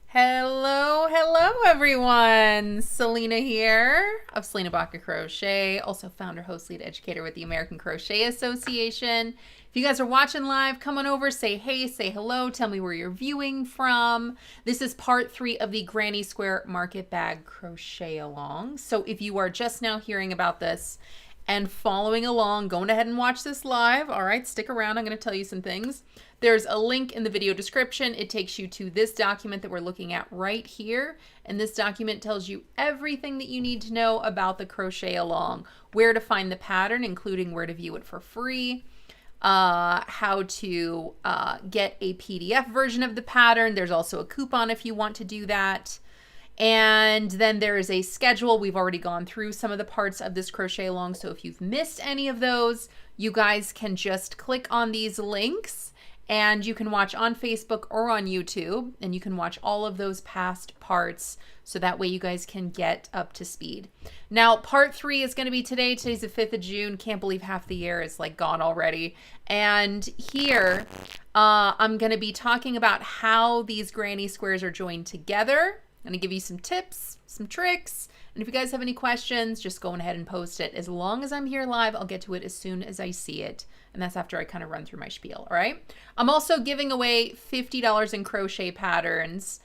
Hello everyone. Selena here of Selena Baca Crochet, also founder, host, lead educator with the American Crochet Association. If you guys are watching live, come on over, say hey, say hello, tell me where you're viewing from. This is part 3 of the Granny Square Market Bag Crochet Along. So if you are just now hearing about this and following along, going ahead and watch this live. All right, stick around. I'm going to tell you some things. There's a link in the video description. It takes you to this document that we're looking at right here. And this document tells you everything that you need to know about the crochet along, where to find the pattern, including where to view it for free, how to get a PDF version of the pattern. There's also a coupon if you want to do that. And then there is a schedule. We've already gone through some of the parts of this crochet along. So if you've missed any of those, you guys can just click on these links and you can watch on Facebook or on YouTube, and you can watch all of those past parts. So that way you guys can get up to speed. Now, part 3 is going to be today. Today's the 5th of June. Can't believe half the year is like gone already. And here I'm going to be talking about how these granny squares are joined together. I'm going to give you some tips, some tricks, and if you guys have any questions, just go ahead and post it. As long as I'm here live, I'll get to it as soon as I see it, and that's after I kind of run through my spiel, all right? I'm also giving away $50 in crochet patterns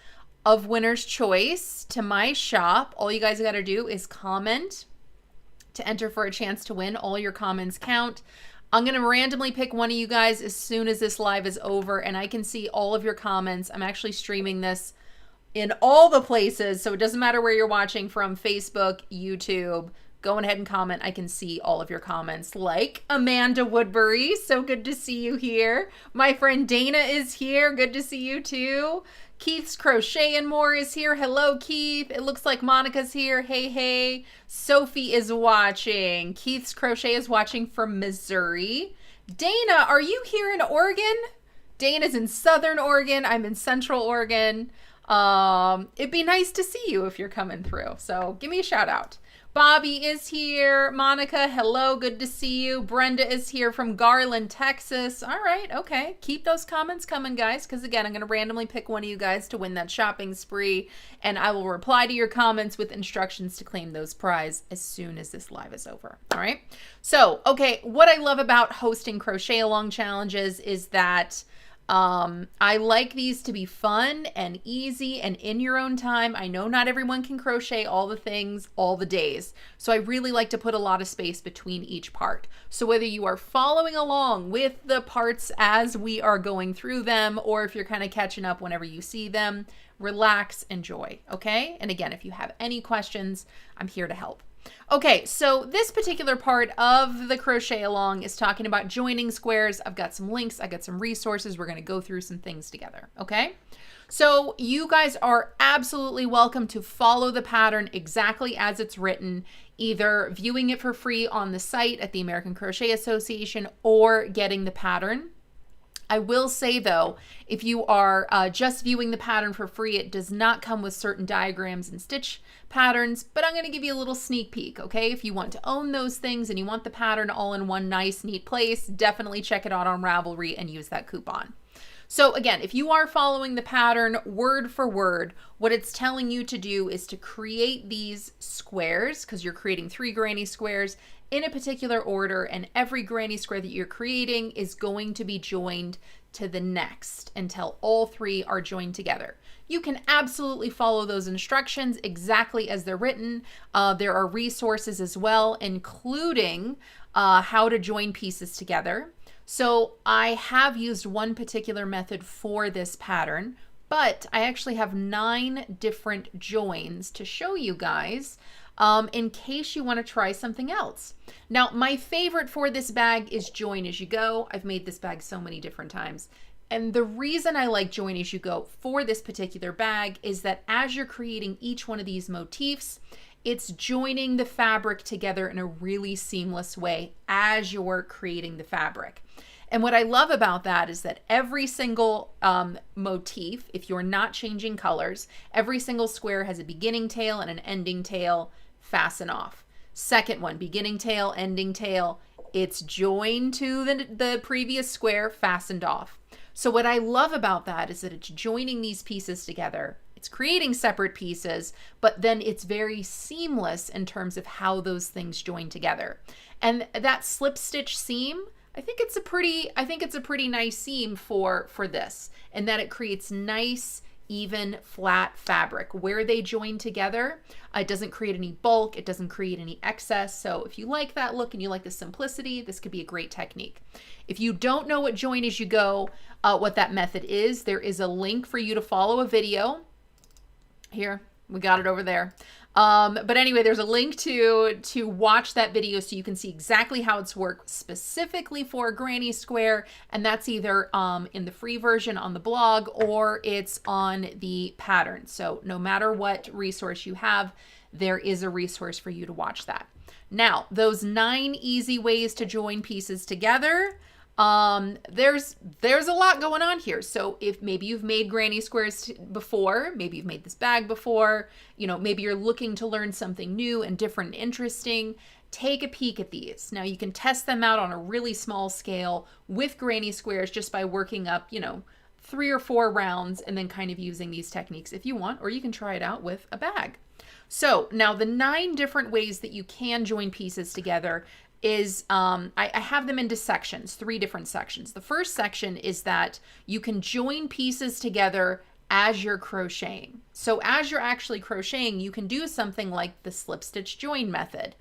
of winner's choice to my shop. All you guys got to do is comment to enter for a chance to win. All your comments count. I'm going to randomly pick one of you guys as soon as this live is over, and I can see all of your comments. I'm actually streaming this in all the places, so it doesn't matter where you're watching from, Facebook, YouTube. Go ahead and comment. I can see all of your comments, like Amanda Woodbury. So good to see you here. My friend Dana is here. Good to see you too. Keith's Crochet and More is here. Hello, Keith. It looks like Monica's here. Hey, hey. Sophie is watching. Keith's Crochet is watching from Missouri. Dana, are you here in Oregon? Dana's in Southern Oregon. I'm in Central Oregon. It'd be nice to see you if you're coming through. So give me a shout out. Bobby is here. Monica, hello. Good to see you. Brenda is here from Garland, Texas. All right. Okay. Keep those comments coming, guys. Because again, I'm going to randomly pick one of you guys to win that shopping spree. And I will reply to your comments with instructions to claim those prizes as soon as this live is over. All right. So, okay. What I love about hosting crochet along challenges is that I like these to be fun and easy and in your own time. I know not everyone can crochet all the things all the days, so I really like to put a lot of space between each part. So whether you are following along with the parts as we are going through them, or if you're kind of catching up whenever you see them, relax, enjoy, okay? And again, if you have any questions, I'm here to help. Okay, so this particular part of the crochet along is talking about joining squares. I've got some links, I got some resources. We're going to go through some things together, okay? So you guys are absolutely welcome to follow the pattern exactly as it's written, either viewing it for free on the site at the American Crochet Association or getting the pattern. I will say though, if you are just viewing the pattern for free, it does not come with certain diagrams and stitch patterns, but I'm going to give you a little sneak peek, okay? If you want to own those things and you want the pattern all in one nice, neat place, definitely check it out on Ravelry and use that coupon. So again, if you are following the pattern word for word, what it's telling you to do is to create these squares, because you're creating 3 granny squares in a particular order, and every granny square that you're creating is going to be joined to the next until all 3 are joined together. You can absolutely follow those instructions exactly as they're written. There are resources as well, including how to join pieces together. So I have used one particular method for this pattern, but I actually have 9 different joins to show you guys in case you want to try something else. Now, my favorite for this bag is Join As You Go. I've made this bag so many different times. And the reason I like Join As You Go for this particular bag is that as you're creating each one of these motifs, it's joining the fabric together in a really seamless way as you're creating the fabric. And what I love about that is that every single motif, if you're not changing colors, every single square has a beginning tail and an ending tail. Fasten off. Second one, beginning tail, ending tail. It's joined to the previous square, fastened off. So what I love about that is that it's joining these pieces together. It's creating separate pieces, but then it's very seamless in terms of how those things join together. And that slip stitch seam, I think it's a pretty nice seam for this, and that it creates nice, even, flat fabric where they join together. It doesn't create any bulk, it doesn't create any excess. So if you like that look and you like the simplicity, this could be a great technique. If you don't know what join as you go, what that method is, there is a link for you to follow a video. Here, we got it over there. But anyway, there's a link to watch that video so you can see exactly how it's worked specifically for Granny Square, and that's either in the free version on the blog or it's on the pattern. So no matter what resource you have, there is a resource for you to watch that. Now, those 9 easy ways to join pieces together. There's a lot going on here. So if maybe you've made granny squares before, maybe you've made this bag before, you know, maybe you're looking to learn something new and different and interesting, take a peek at these. Now you can test them out on a really small scale with granny squares just by working up, you know, 3 or 4 rounds and then kind of using these techniques if you want, or you can try it out with a bag. So now the 9 different ways that you can join pieces together is, I have them into sections, 3 different sections. The first section is that you can join pieces together as you're crocheting. So as you're actually crocheting, you can do something like the slip stitch join method.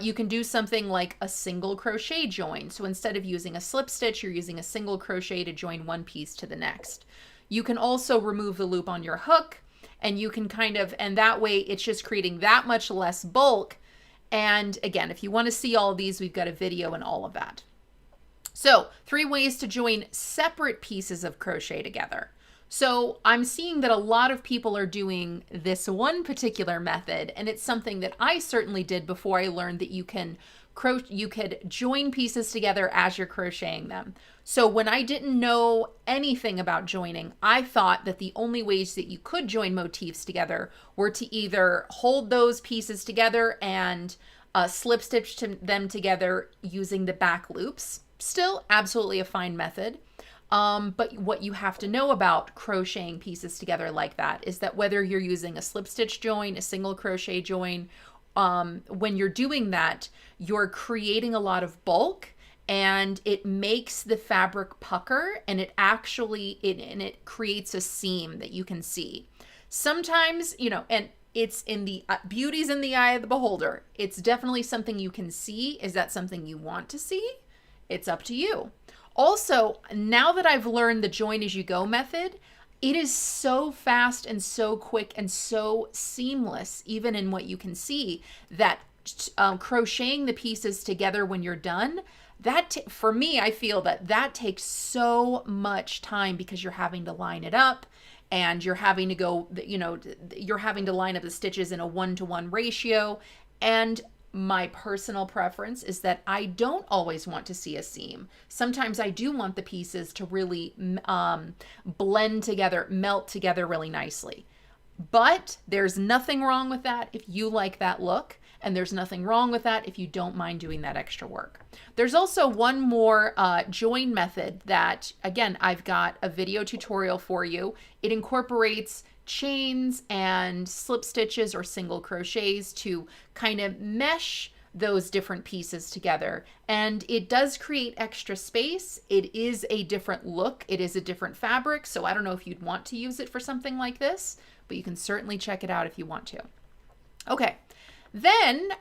You can do something like a single crochet join. So instead of using a slip stitch, you're using a single crochet to join one piece to the next. You can also remove the loop on your hook, and you can and that way it's just creating that much less bulk. And again, if you want to see all of these, we've got a video and all of that. So 3 ways to join separate pieces of crochet together. So I'm seeing that a lot of people are doing this one particular method, and it's something that I certainly did before I learned that you could join pieces together as you're crocheting them. So when I didn't know anything about joining, I thought that the only ways that you could join motifs together were to either hold those pieces together and slip stitch them together using the back loops. Still absolutely a fine method. But what you have to know about crocheting pieces together like that is that whether you're using a slip stitch join, a single crochet join, when you're doing that, you're creating a lot of bulk, and it makes the fabric pucker, and it creates a seam that you can see. Sometimes, you know, and it's in the beauty's in the eye of the beholder. It's definitely something you can see. Is that something you want to see? It's up to you. Also, now that I've learned the join as you go method, it is so fast and so quick and so seamless, even in what you can see, that crocheting the pieces together when you're done, for me, I feel that takes so much time because you're having to line it up, and you're having to go, you know, you're having to line up the stitches in a 1-to-1 ratio. And my personal preference is that I don't always want to see a seam. Sometimes I do want the pieces to really blend together, melt together really nicely. But there's nothing wrong with that if you like that look, and there's nothing wrong with that if you don't mind doing that extra work. There's also one more join method that, again, I've got a video tutorial for you. It incorporates chains and slip stitches or single crochets to kind of mesh those different pieces together, and it does create extra space. It is a different look, it is a different fabric, so I don't know if you'd want to use it for something like this, but you can certainly check it out if you want to. Okay, then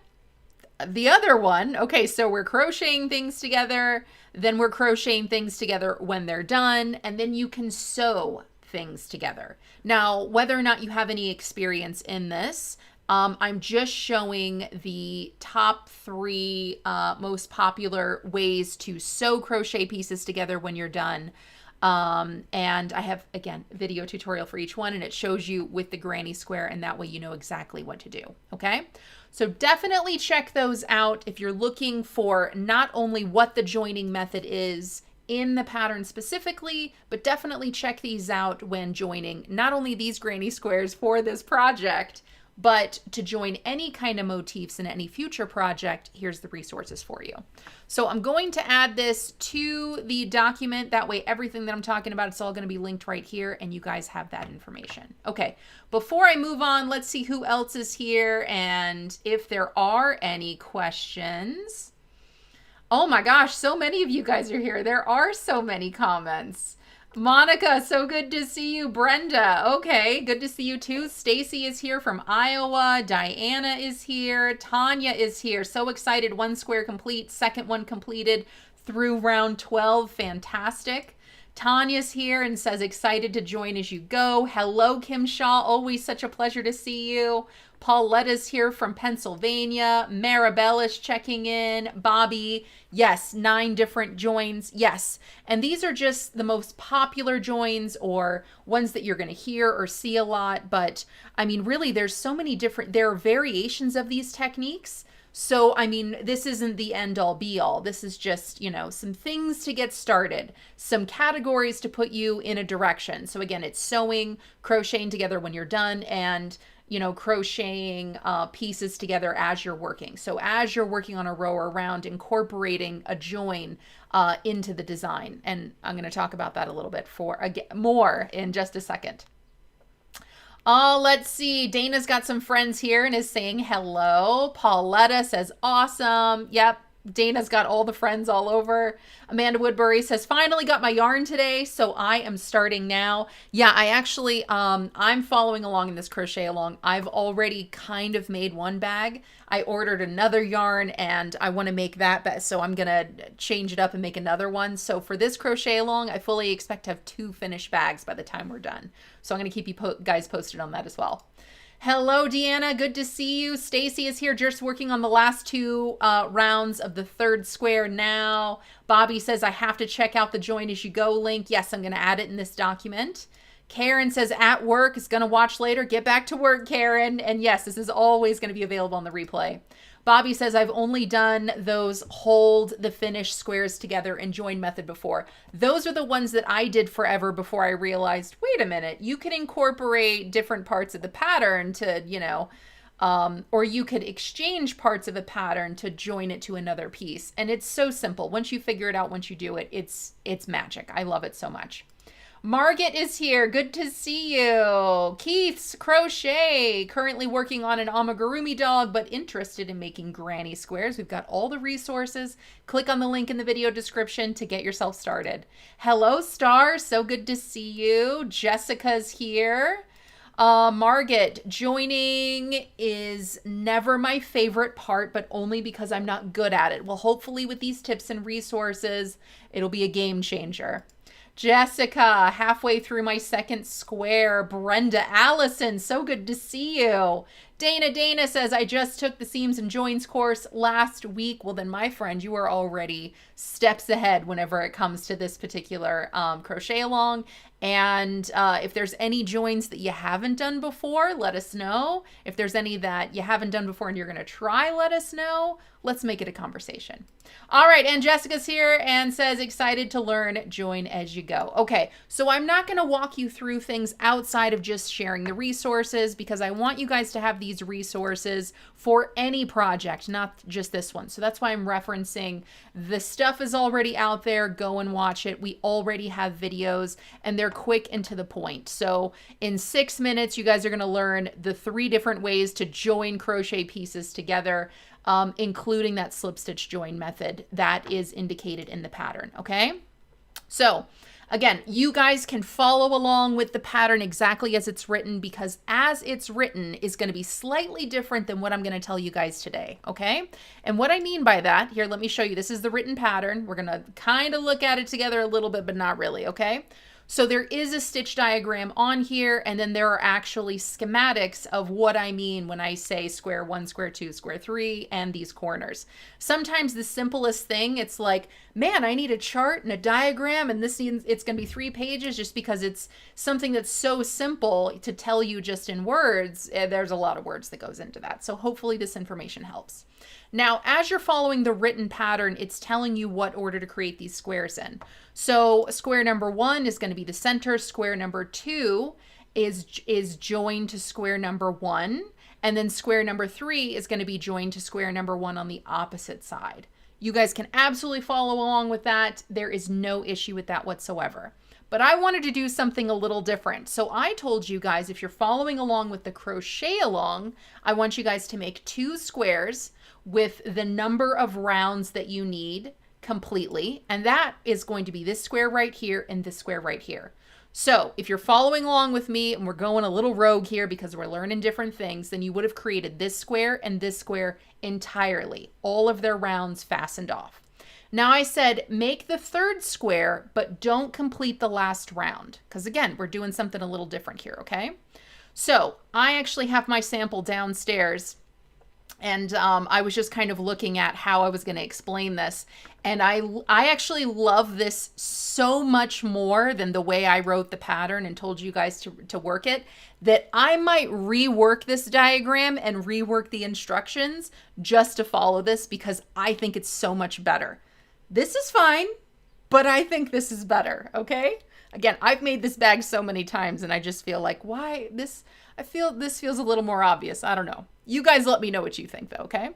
the other one, okay, so we're crocheting things together, then we're crocheting things together when they're done, and then you can sew things together. Now, whether or not you have any experience in this, I'm just showing the top 3 most popular ways to sew crochet pieces together when you're done. And I have, again, a video tutorial for each one, and it shows you with the granny square, and that way you know exactly what to do, okay? So definitely check those out if you're looking for not only what the joining method is in the pattern specifically, but definitely check these out when joining not only these granny squares for this project, But to join any kind of motifs in any future project, here's the resources for you. So I'm going to add this to the document. That way, everything that I'm talking about, it's all going to be linked right here, and you guys have that information. Okay, before I move on, let's see who else is here and if there are any questions. Oh my gosh, so many of you guys are here. There are so many comments. Monica, so good to see you. Brenda, okay, good to see you too. Stacy is here from Iowa. Diana is here. Tanya is here. So excited. 1 square complete. Second one completed through round 12. Fantastic. Tanya's here and says excited to join as you go. Hello, Kim Shaw. Always such a pleasure to see you. Pauletta's here from Pennsylvania. Maribel is checking in. Bobby, yes, 9 different joins. Yes. And these are just the most popular joins or ones that you're going to hear or see a lot. But I mean, really, there's so many different, there are variations of these techniques. So, I mean, this isn't the end all be all. This is just, you know, some things to get started, some categories to put you in a direction. So again, it's sewing, crocheting together when you're done, and you know, crocheting pieces together as you're working. So as you're working on a row or round, incorporating a join into the design. And I'm going to talk about that a little bit more in just a second. Let's see. Dana's got some friends here and is saying hello. Pauletta says awesome. Yep. Dana's got all the friends all over. Amanda Woodbury says, finally got my yarn today, so I am starting now. Yeah, I actually, I'm following along in this crochet along. I've already kind of made one bag. I ordered another yarn and I want to make that bag, so I'm going to change it up and make another one. So for this crochet along, I fully expect to have 2 finished bags by the time we're done. So I'm going to keep you guys posted on that as well. Hello, Deanna. Good to see you. Stacy is here, just working on the last 2 rounds of the 3rd square now. Bobby says, I have to check out the join as you go link. Yes, I'm going to add it in this document. Karen says, at work, is going to watch later. Get back to work, Karen. And yes, this is always going to be available on the replay. Bobby says, I've only done those hold the finished squares together and join method before. Those are the ones that I did forever before I realized, wait a minute, you could incorporate different parts of the pattern to, you know, or you could exchange parts of a pattern to join it to another piece. And it's so simple. Once you figure it out, once you do it, it's magic. I love it so much. Margaret is here. Good to see you. Keith's Crochet, currently working on an amigurumi dog, but interested in making granny squares. We've got all the resources. Click on the link in the video description to get yourself started. Hello, Star. So good to see you. Jessica's here. Margaret, joining is never my favorite part, but only because I'm not good at it. Well, hopefully with these tips and resources, it'll be a game changer. Jessica, halfway through my 2nd square. Brenda Allison, so good to see you. Dana says, I just took the seams and joins course last week. Well, then, my friend, you are already steps ahead whenever it comes to this particular crochet along. And if there's any joins that you haven't done before, let us know. If there's any that you haven't done before and you're going to try, let us know. Let's make it a conversation. All right, and Jessica's here and says, excited to learn, join as you go. Okay, so I'm not going to walk you through things outside of just sharing the resources, because I want you guys to have these resources for any project, not just this one. So that's why I'm referencing the stuff is already out there. Go and watch it. We already have videos and they're quick and to the point. So in 6 minutes, you guys are going to learn the 3 different ways to join crochet pieces together, including that slip stitch join method that is indicated in the pattern. Okay. So again, you guys can follow along with the pattern exactly as it's written, because as it's written is going to be slightly different than what I'm going to tell you guys today. Okay. And what I mean by that, here, let me show you. This is the written pattern. We're going to kind of look at it together a little bit, but not really. Okay. So there is a stitch diagram on here, and then there are actually schematics of what I mean when I say square 1, square 2, square 3, and these corners. Sometimes the simplest thing, it's like, man, I need a chart and a diagram, and it's going to be 3 pages, just because it's something that's so simple to tell you just in words. There's a lot of words that goes into that. So hopefully this information helps. Now, as you're following the written pattern, it's telling you what order to create these squares in. So square number 1 is going to be the center. Square number 2 is joined to square number 1. And then square number 3 is going to be joined to square number 1 on the opposite side. You guys can absolutely follow along with that. There is no issue with that whatsoever. But I wanted to do something a little different. So I told you guys, if you're following along with the crochet along, I want you guys to make 2 squares with the number of rounds that you need completely. And that is going to be this square right here and this square right here. So if you're following along with me, and we're going a little rogue here because we're learning different things, then you would have created this square and this square entirely, all of their rounds fastened off. Now I said, make the 3rd square, but don't complete the last round. Because again, we're doing something a little different here, okay? So I actually have my sample downstairs, and I was just kind of looking at how I was going to explain this. And I actually love this so much more than the way I wrote the pattern and told you guys to work it, that I might rework this diagram and rework the instructions just to follow this, because I think it's so much better. This is fine, but I think this is better, okay? Again, I've made this bag so many times, and I just feel like, why this? I feel this feels a little more obvious. I don't know. You guys let me know what you think though, okay?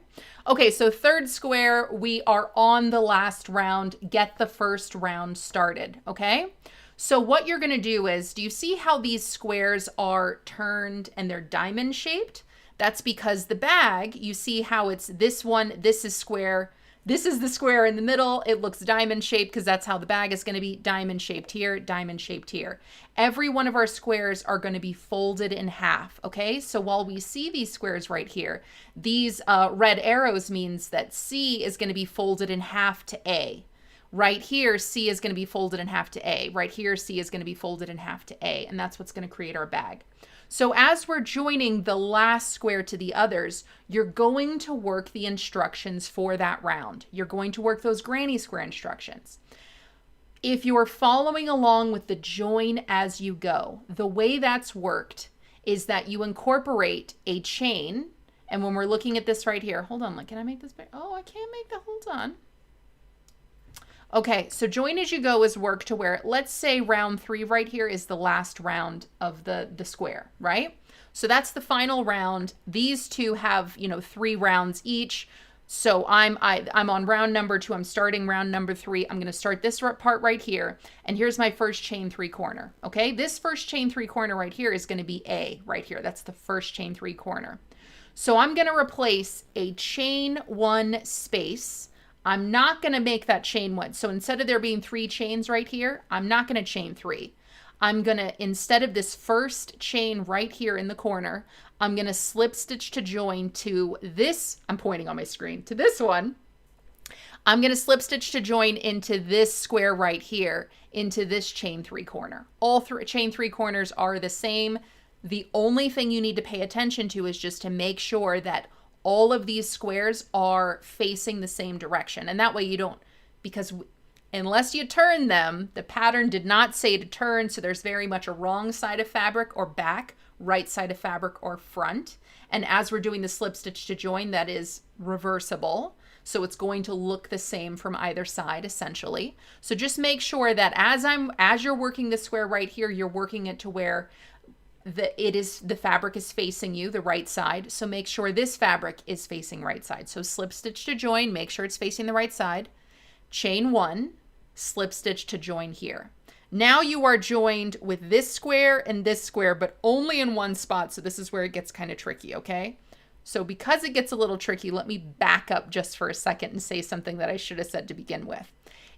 Okay, so 3rd square, we are on the last round. Get the 1st round started, okay? So what you're gonna do is, do you see how these squares are turned and they're diamond shaped? That's because the bag, you see how it's this one, this is square, this is the square in the middle. It looks diamond shaped because that's how the bag is going to be, diamond shaped here, diamond shaped here. Every one of our squares are going to be folded in half, okay? So while we see these squares right here, these red arrows means that C is going to be folded in half to A. Right here, C is going to be folded in half to A. Right here, C is going to be folded in half to A, and that's what's going to create our bag. So as we're joining the last square to the others, you're going to work the instructions for that round. You're going to work those granny square instructions. If you're following along with the join as you go, the way that's worked is that you incorporate a chain. And when we're looking at this right here, hold on, can I make this big? Oh, I can't make that, hold on. Okay, so join as you go is work to where, let's say round 3 right here is the last round of the square, right? So that's the final round. These two have, 3 rounds each. So I'm on round number 2. I'm starting round number 3. I'm going to start this part right here. And here's my first chain 3 corner. Okay, this first chain 3 corner right here is going to be A right here. That's the first chain 3 corner. So I'm going to replace a chain 1 space. I'm not going to make that chain 1. So instead of there being 3 chains right here, I'm not going to chain 3. I'm going to, instead of this first chain right here in the corner, I'm going to slip stitch to join to this, I'm pointing on my screen, to this one. I'm going to slip stitch to join into this square right here, into this chain 3 corner. All chain 3 corners are the same. The only thing you need to pay attention to is just to make sure that all of these squares are facing the same direction. And that way you don't, because unless you turn them, the pattern did not say to turn, so there's very much a wrong side of fabric or back, right side of fabric or front. And as we're doing the slip stitch to join, that is reversible. So it's going to look the same from either side, essentially. So just make sure that as you're working the square right here, you're working it to where the fabric is facing you, the right side. So make sure this fabric is facing right side. So slip stitch to join, make sure it's facing the right side. Chain 1, slip stitch to join here. Now you are joined with this square and this square, but only in one spot. So this is where it gets kind of tricky, okay? So because it gets a little tricky, let me back up just for a second and say something that I should have said to begin with.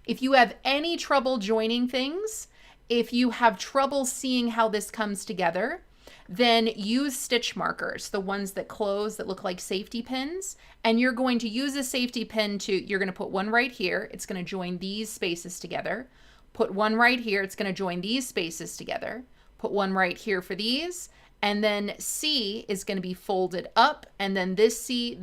If you have any trouble joining things, if you have trouble seeing how this comes together, then use stitch markers, the ones that close that look like safety pins. And you're going to use a safety pin you're going to put one right here. It's going to join these spaces together. Put one right here. It's going to join these spaces together. Put one right here for these. And then C is going to be folded up. And then this C,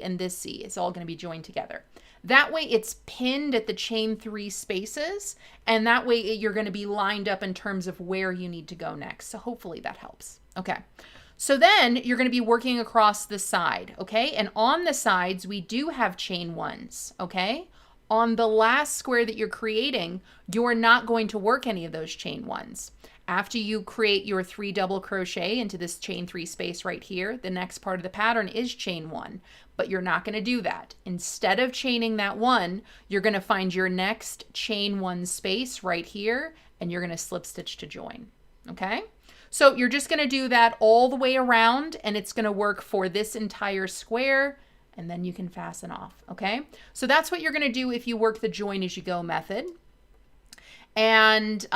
and this C is all going to be joined together. That way it's pinned at the chain 3 spaces, and that way you're going to be lined up in terms of where you need to go next. So hopefully that helps. Okay. So then you're going to be working across the side, okay? And on the sides, we do have chain 1s, okay? On the last square that you're creating, you're not going to work any of those chain 1s. After you create your 3 double crochet into this chain 3 space right here, the next part of the pattern is chain 1, but you're not going to do that. Instead of chaining that 1, you're going to find your next chain 1 space right here, and you're going to slip stitch to join. Okay? So you're just going to do that all the way around, and it's going to work for this entire square, and then you can fasten off. Okay? So that's what you're going to do if you work the join as you go method. And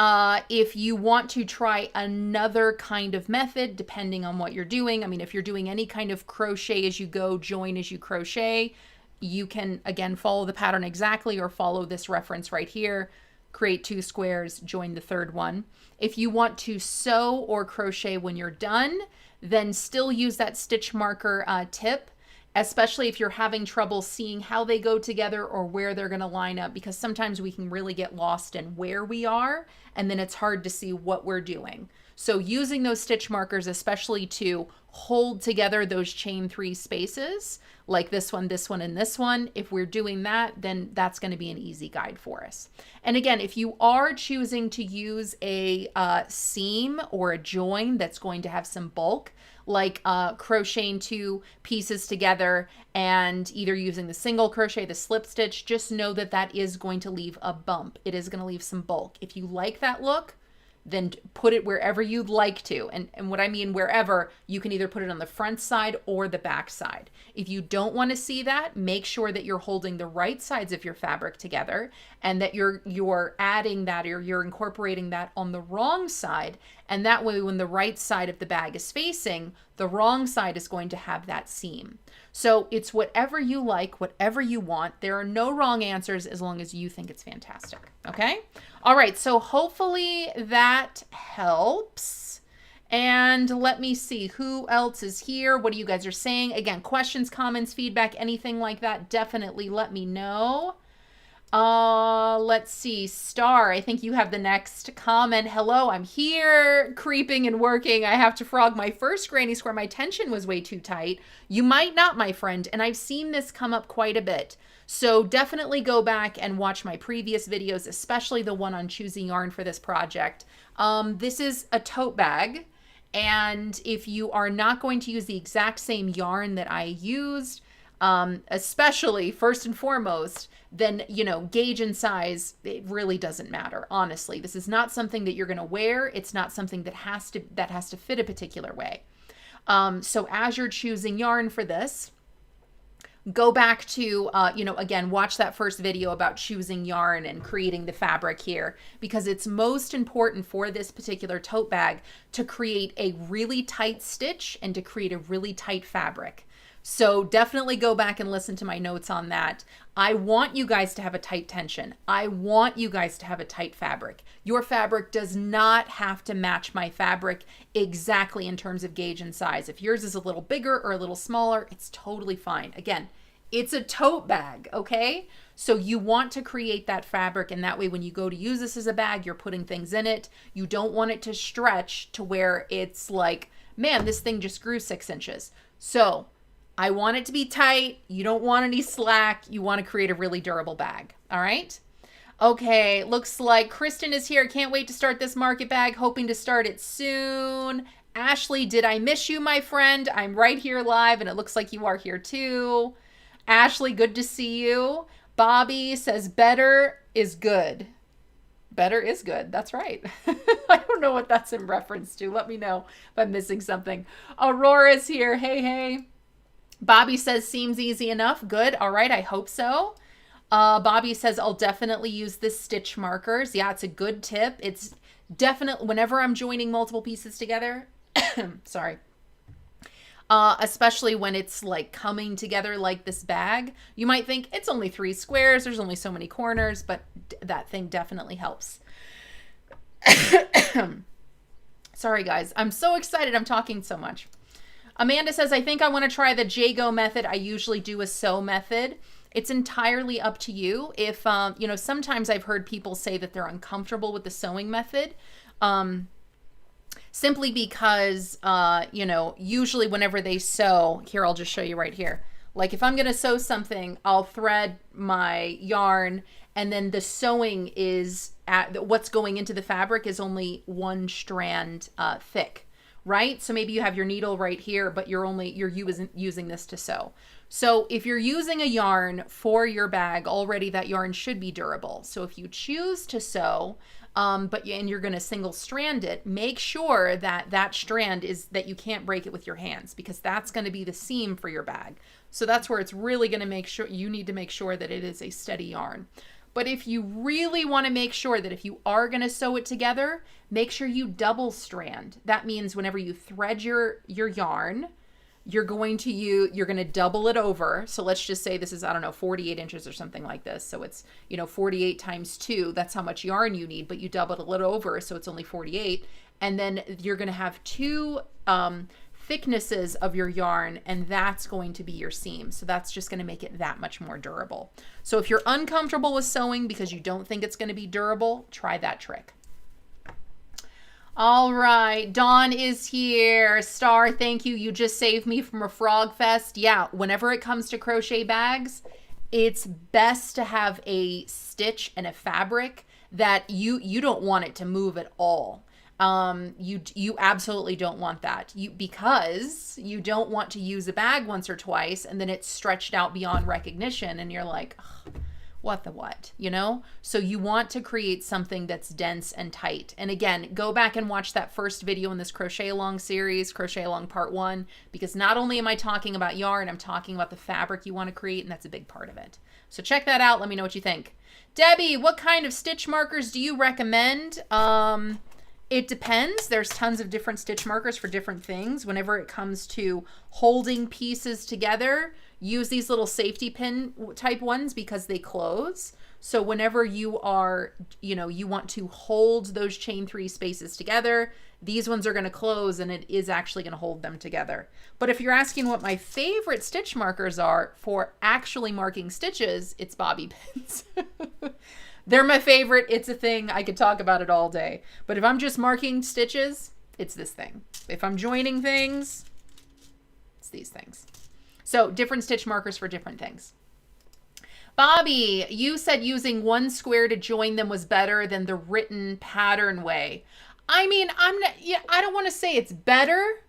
if you want to try another kind of method, depending on what you're doing, I mean, if you're doing any kind of crochet as you go, join as you crochet, you can, again, follow the pattern exactly or follow this reference right here, create 2 squares, join the 3rd one. If you want to sew or crochet when you're done, then still use that stitch marker tip, especially if you're having trouble seeing how they go together or where they're going to line up, because sometimes we can really get lost in where we are, and then it's hard to see what we're doing. So using those stitch markers, especially to hold together those chain 3 spaces, like this one, and this one, if we're doing that, then that's going to be an easy guide for us. And again, if you are choosing to use a seam or a join that's going to have some bulk, like crocheting 2 pieces together and either using the single crochet, the slip stitch, just know that that is going to leave a bump. It is going to leave some bulk. If you like that look, then put it wherever you'd like to. And what I mean wherever, you can either put it on the front side or the back side. If you don't want to see that, make sure that you're holding the right sides of your fabric together and that you're adding that, or you're incorporating that on the wrong side. And that way, when the right side of the bag is facing, the wrong side is going to have that seam. So it's whatever you like, whatever you want. There are no wrong answers as long as you think it's fantastic. Okay? All right, so hopefully that helps. And let me see who else is here. What you guys are saying. Again, questions, comments, feedback, anything like that, definitely let me know. Let's see. Star, I think you have the next comment. Hello, I'm here, creeping and working. I have to frog my first granny square. My tension was way too tight. You might not, my friend, and I've seen this come up quite a bit. So definitely go back and watch my previous videos, especially the one on choosing yarn for this project. This is a tote bag, and if you are not going to use the exact same yarn that I used, especially first and foremost, then, you know, gauge and size, it really doesn't matter. Honestly, this is not something that you're going to wear. It's not something that has to fit a particular way. So as you're choosing yarn for this, go back to, again, watch that first video about choosing yarn and creating the fabric here, because it's most important for this particular tote bag to create a really tight stitch and to create a really tight fabric. So definitely go back and listen to my notes on that. I want you guys to have a tight tension. I want you guys to have a tight fabric. Your fabric does not have to match my fabric exactly in terms of gauge and size. If yours is a little bigger or a little smaller, it's totally fine. Again, it's a tote bag, okay? So you want to create that fabric, and that way when you go to use this as a bag, you're putting things in it. You don't want it to stretch to where it's like, man, this thing just grew 6 inches. So I want it to be tight. You don't want any slack. You want to create a really durable bag. All right. Okay. Looks like Kristen is here. Can't wait to start this market bag. Hoping to start it soon. Ashley, did I miss you, my friend? I'm right here live, and it looks like you are here too. Ashley, good to see you. Bobby says better is good. Better is good. That's right. I don't know what that's in reference to. Let me know if I'm missing something. Aurora's here. Hey, hey. Bobby says seems easy enough. Good. All right. I hope so. Bobby says I'll definitely use the stitch markers. Yeah, it's a good tip. It's definitely whenever I'm joining multiple pieces together. Sorry. Especially when it's like coming together like this bag, you might think it's only 3 squares. There's only so many corners, but that thing definitely helps. Sorry, guys. I'm so excited. I'm talking so much. Amanda says, I think I want to try the Jago method. I usually do a sew method. It's entirely up to you. If, sometimes I've heard people say that they're uncomfortable with the sewing method. Simply because, usually whenever they sew, here, I'll just show you right here. Like if I'm going to sew something, I'll thread my yarn, and then the sewing is at what's going into the fabric is only one strand thick, right? So maybe you have your needle right here, but you're using this to sew. So if you're using a yarn for your bag already, that yarn should be durable. So if you choose to sew, and you're going to single strand it, make sure that that strand is that you can't break it with your hands, because that's going to be the seam for your bag. So that's where it's really going to make sure you need to make sure that it is a steady yarn. But if you really want to make sure that if you are going to sew it together, make sure you double strand. That means whenever you thread your yarn, you're going to double it over. So let's just say this is, I don't know, 48 inches or something like this. So it's, 48 times 2, that's how much yarn you need, but you double it over, so it's only 48. And then you're going to have two thicknesses of your yarn, and that's going to be your seam. So that's just going to make it that much more durable. So if you're uncomfortable with sewing because you don't think it's going to be durable, try that trick. All right, Dawn is here. Star, thank you. You just saved me from a frog fest. Yeah, whenever it comes to crochet bags, it's best to have a stitch and a fabric that you don't want it to move at all. You absolutely don't want that. Because you don't want to use a bag once or twice and then it's stretched out beyond recognition and you're like, what the what, So you want to create something that's dense and tight. And again, go back and watch that first video in this Crochet Along series, Crochet Along Part 1, because not only am I talking about yarn, I'm talking about the fabric you want to create, and that's a big part of it. So check that out. Let me know what you think. Debbie, what kind of stitch markers do you recommend? It depends. There's tons of different stitch markers for different things. Whenever it comes to holding pieces together, use these little safety pin type ones because they close. So whenever you are, you want to hold those chain 3 spaces together, these ones are going to close and it is actually going to hold them together. But if you're asking what my favorite stitch markers are for actually marking stitches, it's bobby pins. They're my favorite. It's a thing. I could talk about it all day. But if I'm just marking stitches, it's this thing. If I'm joining things, it's these things. So different stitch markers for different things. Bobby, you said using one square to join them was better than the written pattern way. I mean, I don't want to say it's better.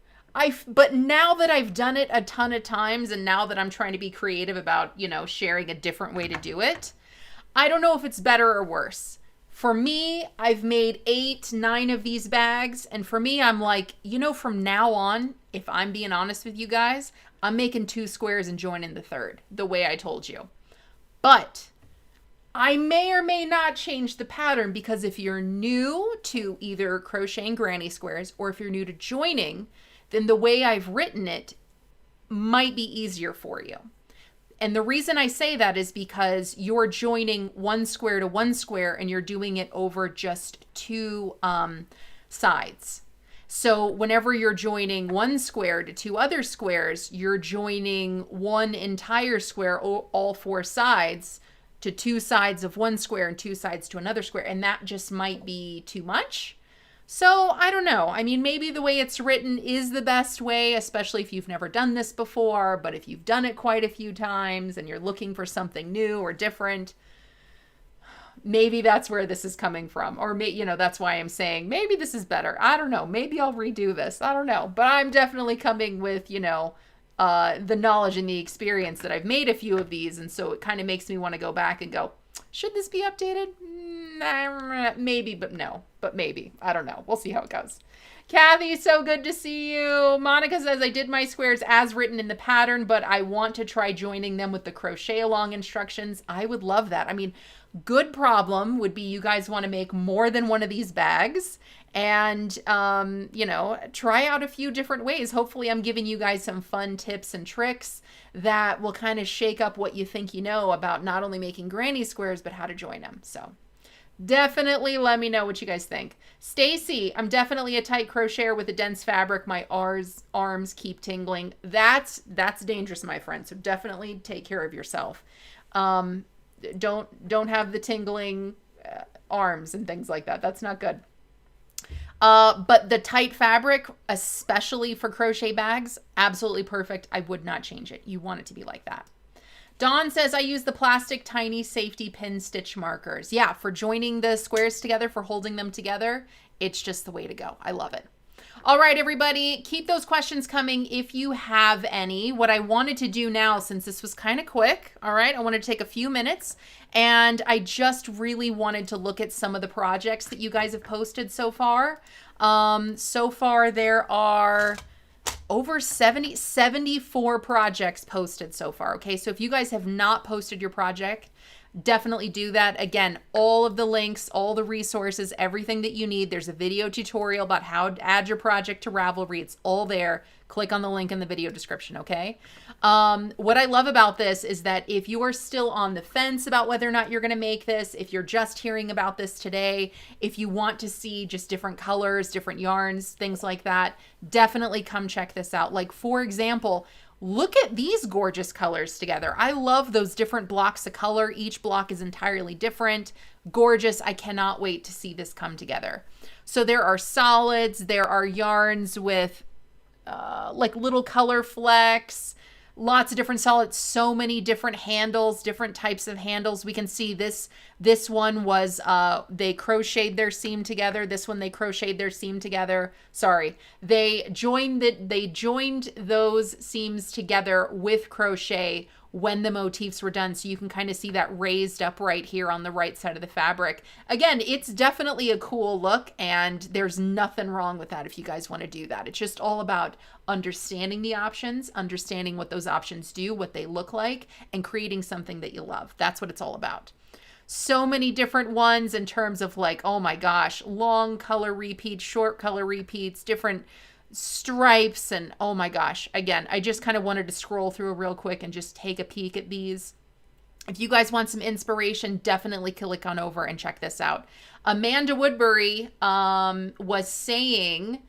But now that I've done it a ton of times and now that I'm trying to be creative about, sharing a different way to do it, I don't know if it's better or worse. For me, I've made 8, 9 of these bags. And for me, I'm like, from now on, if I'm being honest with you guys, I'm making 2 squares and joining the third, the way I told you. But I may or may not change the pattern, because if you're new to either crocheting granny squares or if you're new to joining, then the way I've written it might be easier for you. And the reason I say that is because you're joining one square to one square and you're doing it over just 2 sides. So whenever you're joining one square to 2 other squares, you're joining one entire square, all 4 sides, to 2 sides of one square and 2 sides to another square. And that just might be too much. So I don't know. I mean, maybe the way it's written is the best way, especially if you've never done this before. But if you've done it quite a few times and you're looking for something new or different, maybe that's where this is coming from. Or, that's why I'm saying maybe this is better. I don't know. Maybe I'll redo this. I don't know. But I'm definitely coming with, the knowledge and the experience that I've made a few of these. And so it kind of makes me want to go back and go, should this be updated? Maybe, but no. But maybe. I don't know. We'll see how it goes. Kathy, so good to see you. Monica says, I did my squares as written in the pattern, but I want to try joining them with the crochet along instructions. I would love that. I mean, good problem would be you guys want to make more than one of these bags and, try out a few different ways. Hopefully I'm giving you guys some fun tips and tricks that will kind of shake up what you think you know about not only making granny squares, but how to join them. So definitely let me know what you guys think. Stacy, I'm definitely a tight crocheter with a dense fabric. My arms keep tingling. That's dangerous, my friend. So definitely take care of yourself. Don't have the tingling arms and things like that. That's not good. But the tight fabric, especially for crochet bags, absolutely perfect. I would not change it. You want it to be like that. Dawn says, I use the plastic tiny safety pin stitch markers. Yeah, for joining the squares together, for holding them together, it's just the way to go. I love it. All right, everybody, keep those questions coming if you have any. What I wanted to do now, since this was kind of quick, all right, I wanted to take a few minutes, and I just really wanted to look at some of the projects that you guys have posted so far. So far, there are over 74 projects posted so far. Okay, so if you guys have not posted your project, definitely do that. Again, all of the links, all the resources, everything that you need. There's a video tutorial about how to add your project to Ravelry. It's all there. Click on the link in the video description, okay? What I love about this is that if you are still on the fence about whether or not you're going to make this, if you're just hearing about this today, if you want to see just different colors, different yarns, things like that, definitely come check this out. Like, for example, look at these gorgeous colors together. I love those different blocks of color. Each block is entirely different. Gorgeous. I cannot wait to see this come together. So there are solids. There are yarns with like little color flecks, lots of different solids, so many different handles, different types of handles. We can see this one was they crocheted their seam together. This one they crocheted their seam together. Sorry, they joined those seams together with crochet when the motifs were done. So you can kind of see that raised up right here on the right side of the fabric. Again, it's definitely a cool look, and there's nothing wrong with that if you guys want to do that. It's just all about understanding the options, understanding what those options do, what they look like, and creating something that you love. That's what it's all about. So many different ones in terms of like, oh my gosh, long color repeats, short color repeats, different stripes, and oh my gosh, again, I just kind of wanted to scroll through real quick and just take a peek at these. If you guys want some inspiration, definitely click on over and check this out. Amanda Woodbury was saying,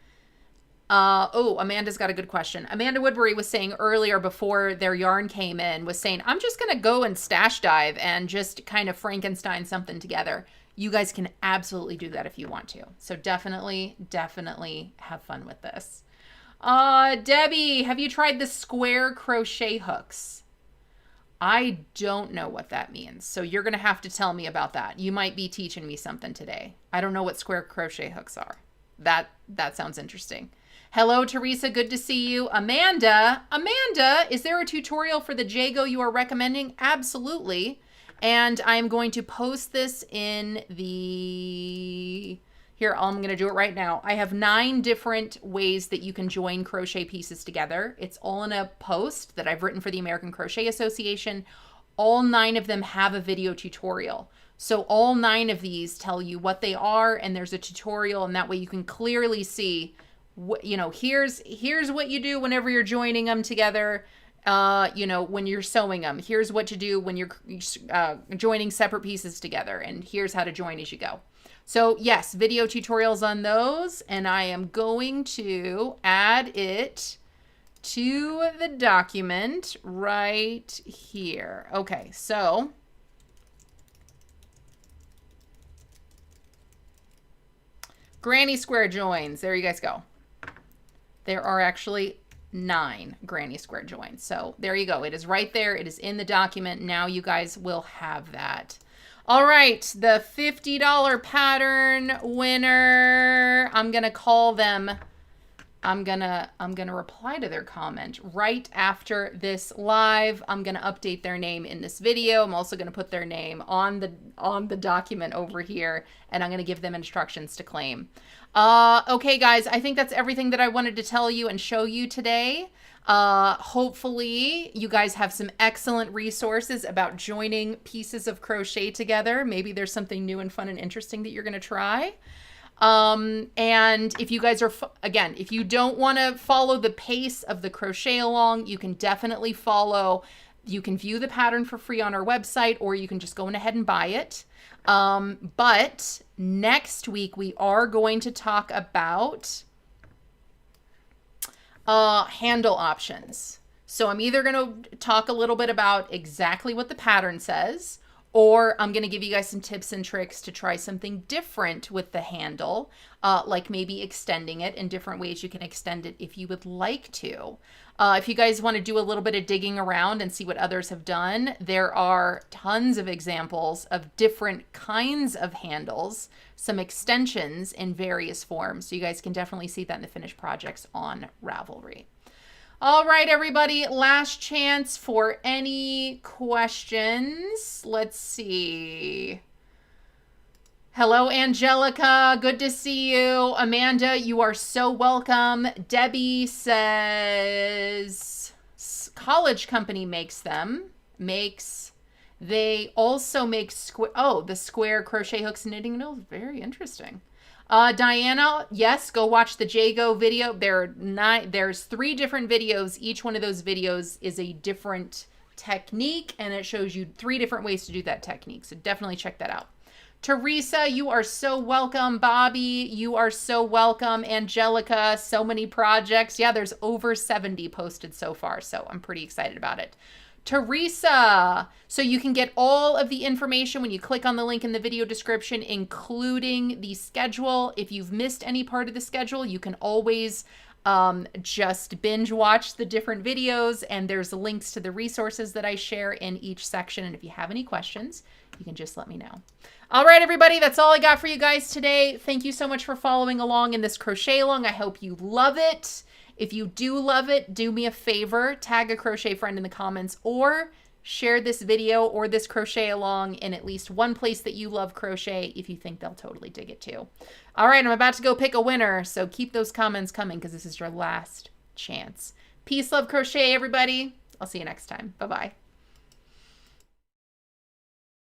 Amanda's got a good question. Amanda Woodbury was saying earlier before their yarn came in, was saying, I'm just going to go and stash dive and just kind of Frankenstein something together. You guys can absolutely do that if you want to. So definitely have fun with this. Debbie, have you tried the square crochet hooks? I don't know what that means. So you're going to have to tell me about that. You might be teaching me something today. I don't know what square crochet hooks are. That sounds interesting. Hello, Teresa. Good to see you. Amanda, is there a tutorial for the Jago you are recommending? Absolutely. And I'm going to post this in the... Here, I'm going to do it right now. I have 9 different ways that you can join crochet pieces together. It's all in a post that I've written for the American Crochet Association. All 9 of them have a video tutorial. So all 9 of these tell you what they are, and there's a tutorial, and that way you can clearly see, you know, here's what you do whenever you're joining them together. You know, when you're sewing them, here's what to do when you're joining separate pieces together, and here's how to join as you go. So yes, video tutorials on those, and I am going to add it to the document right here. Okay, so granny square joins, there you guys go. There are actually 9 granny square joins. So there you go. It is right there. It is in the document. Now you guys will have that. All right. The $50 pattern winner. I'm going to call them. I'm going to reply to their comment right after this live. I'm going to update their name in this video. I'm also going to put their name on the document over here, and I'm going to give them instructions to claim. Okay, guys, I think that's everything that I wanted to tell you and show you today. Hopefully you guys have some excellent resources about joining pieces of crochet together. Maybe there's something new and fun and interesting that you're going to try. And if you guys are, again, if you don't want to follow the pace of the crochet along, you can definitely follow. You can view the pattern for free on our website, or you can just go ahead and buy it. But next week we are going to talk about handle options. So I'm either going to talk a little bit about exactly what the pattern says, Or I'm going to give you guys some tips and tricks to try something different with the handle, like maybe extending it in different ways you can extend it if you would like to. If you guys want to do a little bit of digging around and see what others have done, there are tons of examples of different kinds of handles, some extensions in various forms. So you guys can definitely see that in the finished projects on Ravelry. All right, everybody, last chance for any questions. Let's see. Hello, Angelica. Good to see you. Amanda, you are so welcome. Debbie says College Company makes them. They also make the square crochet hooks and knitting needles. Very interesting. Diana, yes, go watch the Jago video. There's 3 different videos. Each one of those videos is a different technique, and it shows you 3 different ways to do that technique. So definitely check that out. Teresa, you are so welcome. Bobby, you are so welcome. Angelica, so many projects. Yeah, there's over 70 posted so far, so I'm pretty excited about it. Teresa, so you can get all of the information when you click on the link in the video description, including the schedule. If you've missed any part of the schedule, you can always just binge watch the different videos, and there's links to the resources that I share in each section. And if you have any questions, you can just let me know. All right, everybody, that's all I got for you guys today. Thank you so much for following along in this crochet along. I hope you love it. If you do love it, do me a favor, tag a crochet friend in the comments, or share this video or this crochet along in at least one place that you love crochet if you think they'll totally dig it too. All right, I'm about to go pick a winner, so keep those comments coming because this is your last chance. Peace, love, crochet, everybody. I'll see you next time. Bye-bye.